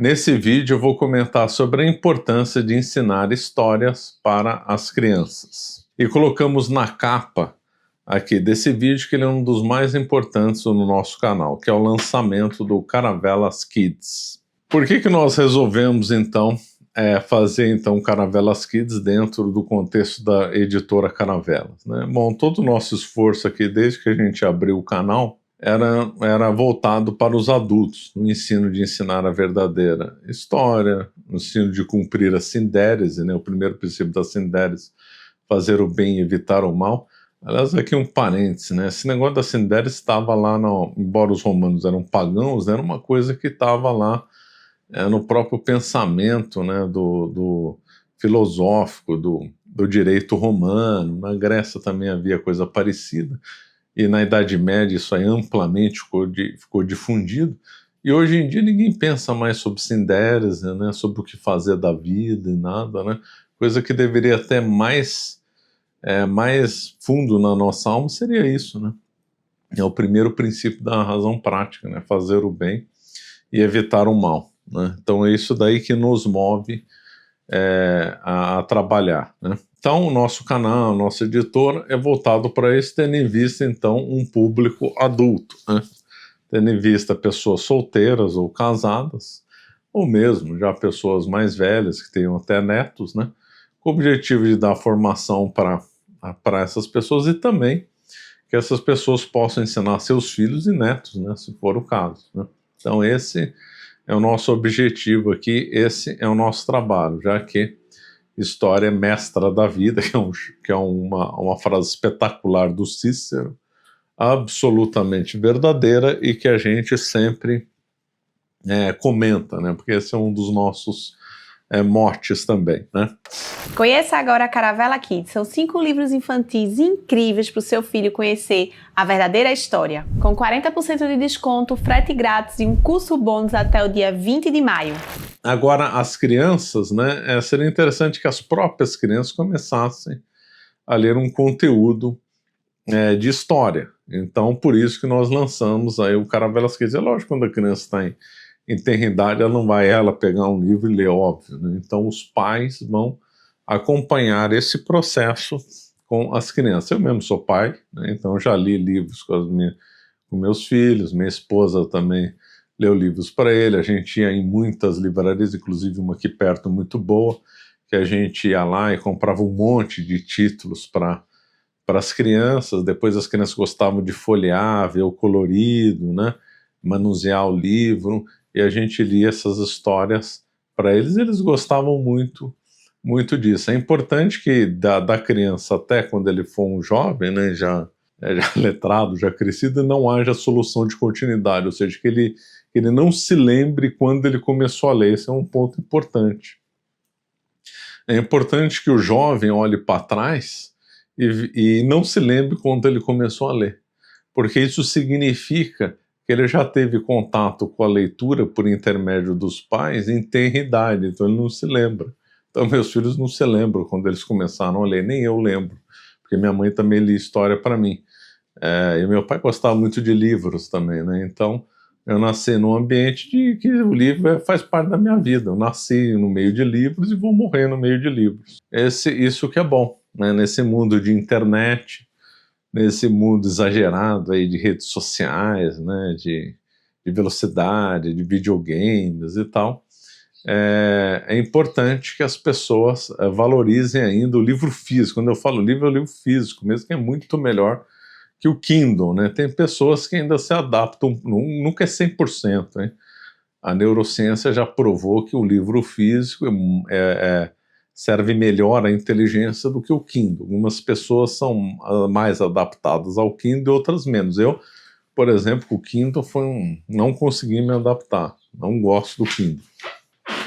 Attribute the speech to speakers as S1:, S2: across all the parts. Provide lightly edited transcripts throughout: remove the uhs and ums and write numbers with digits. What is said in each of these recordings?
S1: Nesse vídeo eu vou comentar sobre a importância de ensinar histórias para as crianças. E colocamos na capa aqui desse vídeo que ele é um dos mais importantes no nosso canal, que é o lançamento do Caravelas Kids. Por que nós resolvemos então fazer Caravelas Kids dentro do contexto da editora Caravelas, né? Bom, todo o nosso esforço aqui desde que a gente abriu o canal era voltado para os adultos, no ensino de ensinar a verdadeira história, no ensino de cumprir a sindérese, né, o primeiro princípio da sindérese, fazer o bem e evitar o mal. Aliás, aqui um parêntese, né, esse negócio da sindérese estava lá, embora os romanos eram pagãos, era uma coisa que estava lá no próprio pensamento, né, do filosófico, do direito romano. Na Grécia também havia coisa parecida, e na Idade Média isso aí amplamente ficou difundido, e hoje em dia ninguém pensa mais sobre sindérese, né, sobre o que fazer da vida e nada, né, coisa que deveria ter mais fundo na nossa alma seria isso, né, é o primeiro princípio da razão prática, né, fazer o bem e evitar o mal, né, então é isso daí que nos move a trabalhar, né. Então, o nosso canal, nosso editor é voltado para isso, tendo em vista, então, um público adulto, né? Tendo em vista pessoas solteiras ou casadas, ou mesmo já pessoas mais velhas, que tenham até netos, né? Com o objetivo de dar formação para essas pessoas e também que essas pessoas possam ensinar seus filhos e netos, né? Se for o caso, né? Então, esse é o nosso objetivo aqui, esse é o nosso trabalho, já que história é mestra da vida, que é uma frase espetacular do Cícero, absolutamente verdadeira e que a gente sempre comenta, né? Porque esse é um dos nossos motes também, né?
S2: Conheça agora a Caravela Kids. São 5 livros infantis incríveis para o seu filho conhecer a verdadeira história. Com 40% de desconto, frete grátis e um curso bônus até o dia 20 de maio.
S1: Agora, as crianças, né? Seria interessante que as próprias crianças começassem a ler um conteúdo de história. Então, por isso que nós lançamos aí o Caravelas Kids. É lógico, quando a criança está em tenridade, ela não vai pegar um livro e ler, óbvio, né? Então os pais vão acompanhar esse processo com as crianças. Eu mesmo sou pai, né? Então já li livros com meus filhos, minha esposa também leu livros para ele, a gente ia em muitas livrarias, inclusive uma aqui perto muito boa, que a gente ia lá e comprava um monte de títulos para as crianças. Depois as crianças gostavam de folhear, ver o colorido, né? Manusear o livro, e a gente lia essas histórias para eles, e eles gostavam muito disso. É importante que da criança até quando ele for um jovem, né, já letrado, já crescido, não haja solução de continuidade, ou seja, que ele não se lembre quando ele começou a ler. Esse é um ponto importante. É importante que o jovem olhe para trás e não se lembre quando ele começou a ler, porque isso significa que ele já teve contato com a leitura por intermédio dos pais em tenra idade, então ele não se lembra. Então meus filhos não se lembram quando eles começaram a ler, nem eu lembro, porque minha mãe também lia história para mim. E meu pai gostava muito de livros também, né? Então eu nasci num ambiente de que o livro faz parte da minha vida. Eu nasci no meio de livros e vou morrer no meio de livros. Isso que é bom, né? Nesse mundo de internet, nesse mundo exagerado aí de redes sociais, né? De velocidade, de videogames e tal, é importante que as pessoas valorizem ainda o livro físico. Quando eu falo livro, é o livro físico mesmo, que é muito melhor que o Kindle, né? Tem pessoas que ainda se adaptam, nunca é 100%, hein? A neurociência já provou que o livro físico serve melhor à inteligência do que o Kindle. Algumas pessoas são mais adaptadas ao Kindle, outras menos. Eu, por exemplo, o Kindle não consegui me adaptar, não gosto do Kindle.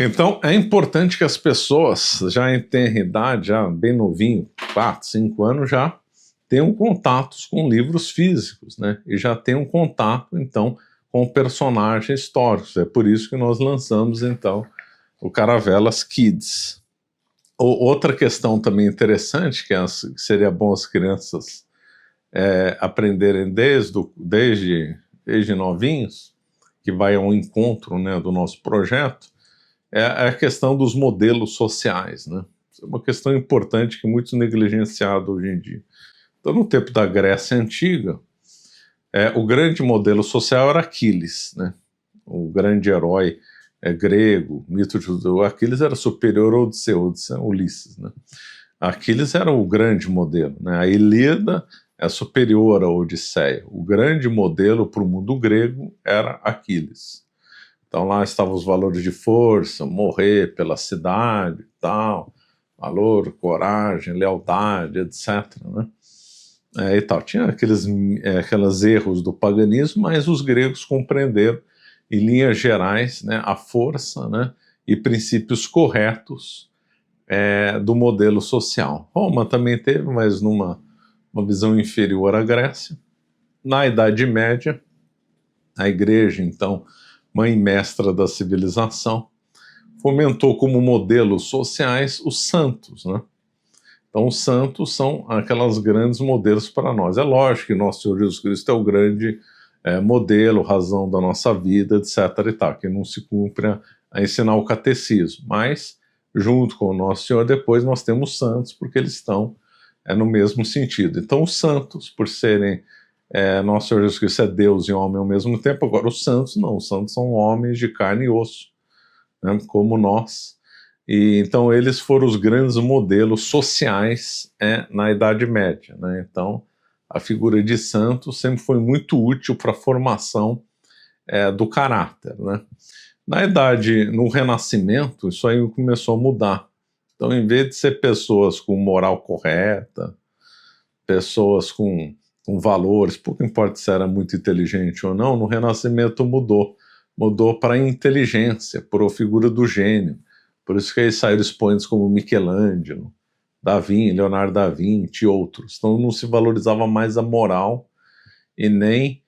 S1: Então é importante que as pessoas já em tenra idade, já bem novinho, 4, 5 anos, já tenham contatos com livros físicos, né? E já tenham contato, então, com personagens históricos. É por isso que nós lançamos, então, o Caravelas Kids. Outra questão também interessante, que seria bom as crianças aprenderem desde novinhos, que vai ao encontro, né, do nosso projeto, é a questão dos modelos sociais, né? É uma questão importante que é muito negligenciada hoje em dia. Então, no tempo da Grécia Antiga, o grande modelo social era Aquiles, né? O grande herói grego, mito de Aquiles era superior ao Odisseu, Ulisses, né? Aquiles era o grande modelo, né? A Ilíada é superior à Odisseia. O grande modelo para o mundo grego era Aquiles. Então lá estavam os valores de força, morrer pela cidade e tal, valor, coragem, lealdade, etc., né? E tal. Tinha aqueles erros do paganismo, mas os gregos compreenderam, em linhas gerais, né, a força, né, e princípios corretos do modelo social. Roma também teve, mas numa visão inferior à Grécia. Na Idade Média, a Igreja, então, mãe mestra da civilização, fomentou como modelos sociais os santos, né? Então, os santos são aquelas grandes modelos para nós. É lógico que nosso Senhor Jesus Cristo é o grande modelo, razão da nossa vida, etc. e tal, que não se cumpre a ensinar o catecismo. Mas, junto com o nosso Senhor, depois nós temos santos, porque eles estão no mesmo sentido. Então, os santos, por serem nosso Senhor Jesus Cristo é Deus e homem ao mesmo tempo, agora os santos não, os santos são homens de carne e osso, né, como nós. E então eles foram os grandes modelos sociais na Idade Média, né? Então a figura de santo sempre foi muito útil para a formação do caráter, né? No Renascimento, isso aí começou a mudar. Então, em vez de ser pessoas com moral correta, pessoas com valores, pouco importa se era muito inteligente ou não, no Renascimento mudou para a inteligência, para a figura do gênio. Por isso que aí saíram expoentes como Michelangelo, Leonardo da Vinci e outros. Então não se valorizava mais a moral e nem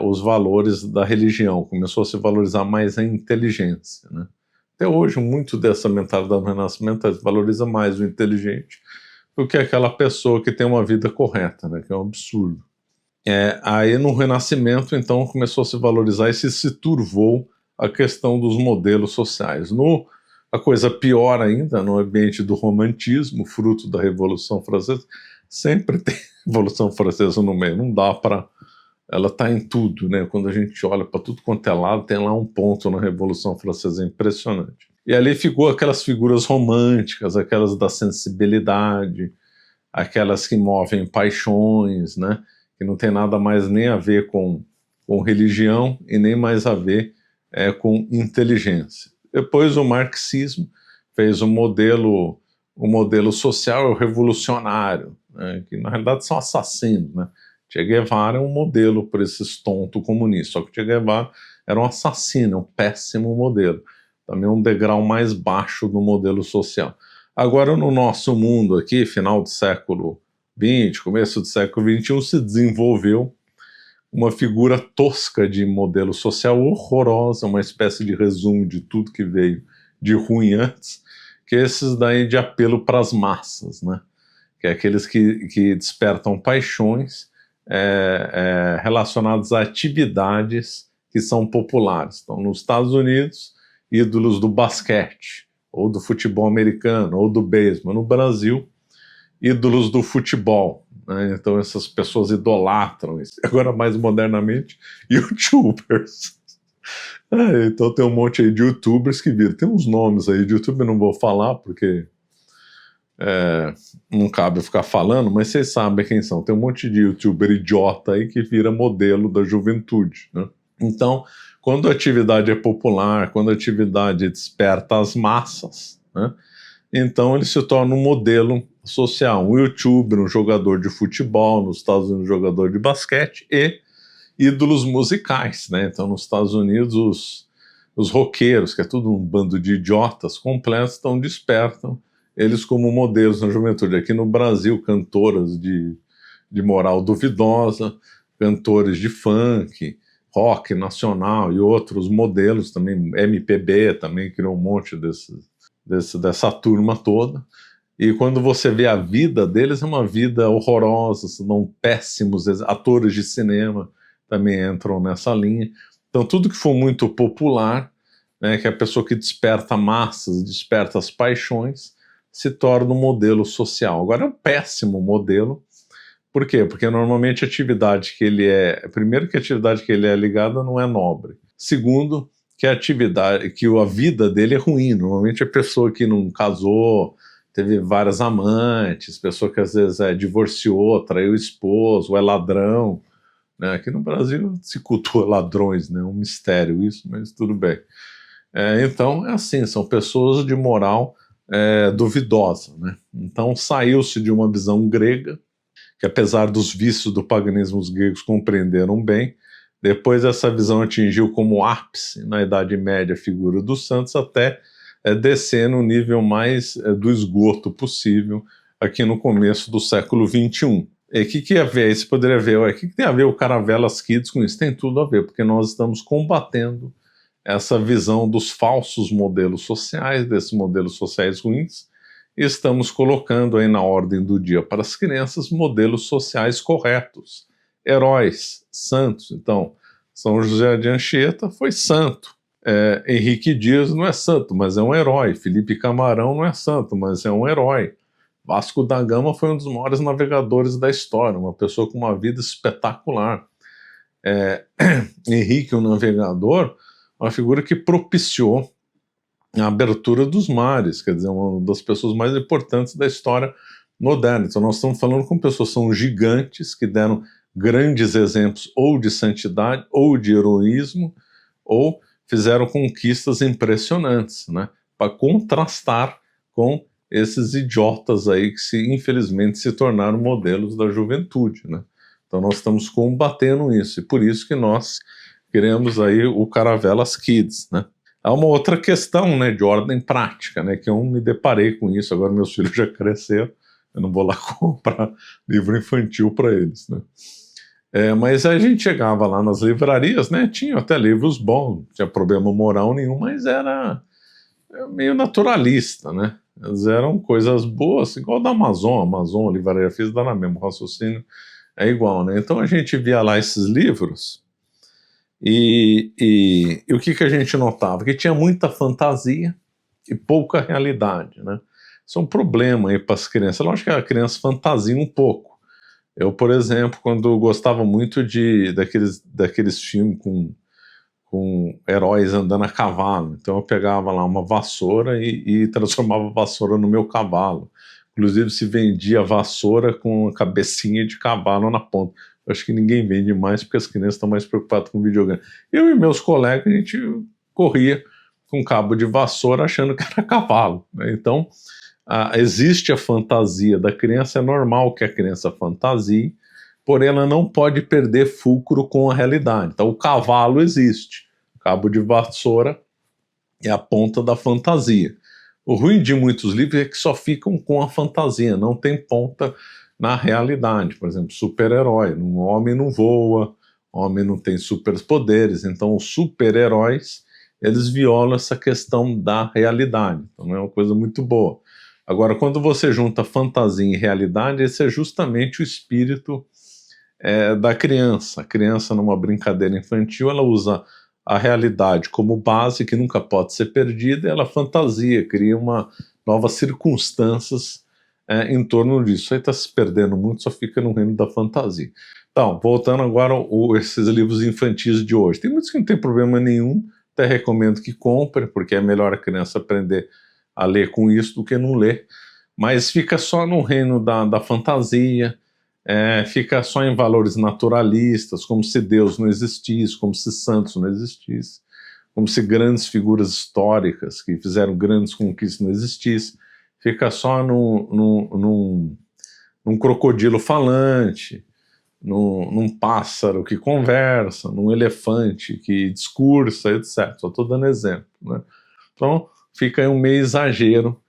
S1: os valores da religião, começou a se valorizar mais a inteligência, né? Até hoje, muito dessa mentalidade do Renascimento valoriza mais o inteligente do que aquela pessoa que tem uma vida correta, né? Que é um absurdo. Aí no Renascimento, então, começou a se valorizar e se turvou a questão dos modelos sociais. A coisa pior ainda, no ambiente do romantismo, fruto da Revolução Francesa, sempre tem Revolução Francesa no meio, não dá para... Ela está em tudo, né? Quando a gente olha para tudo quanto é lado, tem lá um ponto na Revolução Francesa impressionante. E ali ficou aquelas figuras românticas, aquelas da sensibilidade, aquelas que movem paixões, né? Que não tem nada mais nem a ver com religião e nem mais a ver com inteligência. Depois o marxismo fez um modelo social revolucionário, né, que na realidade são assassinos, né? Che Guevara é um modelo para esses tontos comunistas, só que Che Guevara era um assassino, um péssimo modelo, também um degrau mais baixo do modelo social. Agora no nosso mundo aqui, final do século XX, começo do século XXI, se desenvolveu uma figura tosca de modelo social horrorosa, uma espécie de resumo de tudo que veio de ruim antes, que é esses daí de apelo para as massas, né? Que é aqueles que despertam paixões relacionadas a atividades que são populares. Então, nos Estados Unidos, ídolos do basquete, ou do futebol americano, ou do beisebol. No Brasil, ídolos do futebol, né? Então essas pessoas idolatram isso. Agora, mais modernamente, youtubers. Então tem um monte aí de youtubers que viram. Tem uns nomes aí de youtuber, não vou falar porque não cabe ficar falando, mas vocês sabem quem são. Tem um monte de youtuber idiota aí que vira modelo da juventude, né? Então, quando a atividade é popular, quando a atividade desperta as massas, né, então ele se torna um modelo social, um youtuber, um jogador de futebol, nos Estados Unidos um jogador de basquete e ídolos musicais, né? Então nos Estados Unidos os roqueiros, que é tudo um bando de idiotas completos, então despertam eles como modelos na juventude. Aqui no Brasil, cantoras de moral duvidosa, cantores de funk, rock nacional e outros modelos também, MPB também criou um monte dessa turma toda. E quando você vê a vida deles, é uma vida horrorosa, são péssimos atores de cinema, também entram nessa linha. Então tudo que for muito popular né, que é a pessoa que desperta massas, desperta as paixões, se torna um modelo social. Agora é um péssimo modelo. Por quê? Porque normalmente a atividade que ele é... Primeiro, que a atividade que ele é ligada não é nobre. Segundo, que a atividade, que a vida dele é ruim. Normalmente a pessoa que não casou, teve várias amantes, pessoa que às vezes divorciou, traiu o esposo, ou é ladrão, né? Aqui no Brasil se cultua ladrões, né? É um mistério isso, mas tudo bem. Então é assim, são pessoas de moral duvidosa, né? Então saiu-se de uma visão grega, que apesar dos vícios do paganismo os gregos compreenderam bem. Depois essa visão atingiu como ápice na Idade Média a figura dos santos, até descer no nível mais do esgoto possível aqui no começo do século XXI. E o que ia ver? Você poderia ver, o que tem a ver o Caravelas Kids com isso? Tem tudo a ver, porque nós estamos combatendo essa visão dos falsos modelos sociais, desses modelos sociais ruins, e estamos colocando aí na ordem do dia para as crianças modelos sociais corretos, heróis, santos. Então, São José de Anchieta foi santo, Henrique Dias não é santo, mas é um herói, Felipe Camarão não é santo, mas é um herói, Vasco da Gama foi um dos maiores navegadores da história, uma pessoa com uma vida espetacular. Henrique, o navegador, uma figura que propiciou a abertura dos mares, quer dizer, uma das pessoas mais importantes da história moderna. Então nós estamos falando com pessoas que são gigantes, que deram grandes exemplos ou de santidade, ou de heroísmo, ou fizeram conquistas impressionantes, né, para contrastar com esses idiotas aí que infelizmente se tornaram modelos da juventude, né. Então nós estamos combatendo isso, e por isso que nós queremos aí o Caravelas Kids, né. Há uma outra questão, né, de ordem prática, né, que eu me deparei com isso, agora meus filhos já cresceram, eu não vou lá comprar livro infantil para eles, né. Mas a gente chegava lá nas livrarias, né, tinha até livros bons, não tinha problema moral nenhum, mas era meio naturalista, né, eles eram coisas boas, igual da Amazon, Livraria Física, dá na mesma, o raciocínio é igual, né. Então a gente via lá esses livros, e o que a gente notava? Que tinha muita fantasia e pouca realidade, né? Isso é um problema aí para as crianças. Lógico que a criança fantasia um pouco. Eu, por exemplo, quando gostava muito daqueles filmes com heróis andando a cavalo, então eu pegava lá uma vassoura e transformava a vassoura no meu cavalo. Inclusive se vendia vassoura com a cabecinha de cavalo na ponta. Acho que ninguém vende mais porque as crianças estão mais preocupadas com videogame. Eu e meus colegas, a gente corria com cabo de vassoura achando que era cavalo, né? Então, existe a fantasia da criança, é normal que a criança fantasie, porém ela não pode perder fulcro com a realidade. Então o cavalo existe, o cabo de vassoura é a ponta da fantasia. O ruim de muitos livros é que só ficam com a fantasia, não tem ponta na realidade. Por exemplo, super-herói, um homem não voa, homem não tem superpoderes, então os super-heróis, eles violam essa questão da realidade, então não é uma coisa muito boa. Agora, quando você junta fantasia e realidade, esse é justamente o espírito da criança. A criança, numa brincadeira infantil, ela usa a realidade como base, que nunca pode ser perdida, e ela fantasia, cria novas circunstâncias em torno disso. Aí está se perdendo muito, só fica no reino da fantasia. Então, voltando agora esses livros infantis de hoje. Tem muitos que não tem problema nenhum, até recomendo que compre, porque é melhor a criança aprender a ler com isso do que não ler, mas fica só no reino da fantasia, fica só em valores naturalistas, como se Deus não existisse, como se santos não existissem, como se grandes figuras históricas que fizeram grandes conquistas não existissem, fica só num crocodilo falante, num pássaro que conversa, num elefante que discursa, etc. Só estou dando exemplo, né? Então fica aí um meio exagero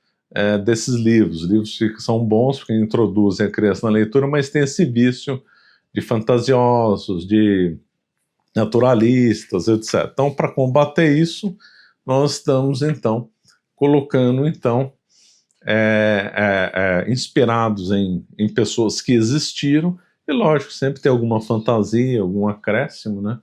S1: desses livros. Os livros são bons porque introduzem a criança na leitura, mas tem esse vício de fantasiosos, de naturalistas, etc. Então, para combater isso, nós estamos, então, colocando, então, inspirados em pessoas que existiram, e lógico, sempre tem alguma fantasia, algum acréscimo, né?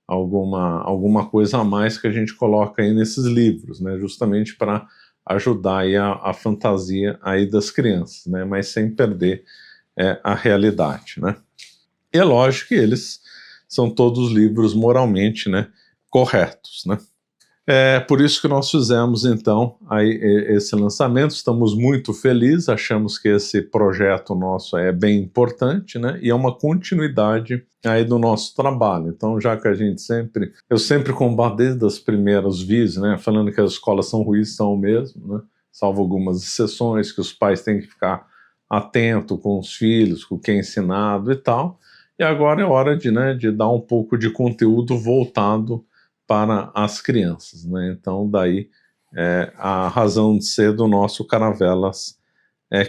S1: alguma coisa a mais que a gente coloca aí nesses livros, né, justamente para ajudar aí a fantasia aí das crianças, né, mas sem perder a realidade, né. E é lógico que eles são todos livros moralmente, né, corretos, né. É por isso que nós fizemos, então, aí, esse lançamento. Estamos muito felizes, achamos que esse projeto nosso é bem importante, né, e é uma continuidade aí do nosso trabalho. Então, já que eu sempre combato desde os primeiros vídeos, né, falando que as escolas são ruins, são mesmo, né, salvo algumas exceções, que os pais têm que ficar atento com os filhos, com o que é ensinado e tal, e agora é hora de dar um pouco de conteúdo voltado para as crianças, né? Então daí a razão de ser do nosso Caravelas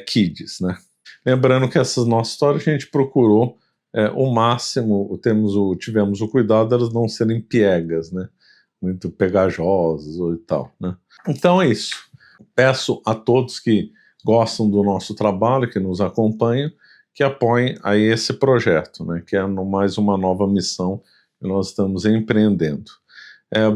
S1: Kids, né? Lembrando que essas nossas histórias a gente procurou o máximo, tivemos o cuidado delas não serem piegas, né? Muito pegajosas ou e tal, né? Então é isso. Peço a todos que gostam do nosso trabalho, que nos acompanham, que apoiem aí esse projeto, né? Que é mais uma nova missão que nós estamos empreendendo.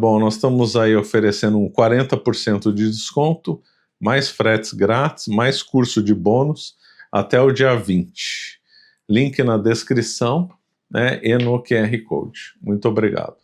S1: Bom, nós estamos aí oferecendo um 40% de desconto, mais fretes grátis, mais curso de bônus até o dia 20. Link na descrição, né, e no QR Code. Muito obrigado.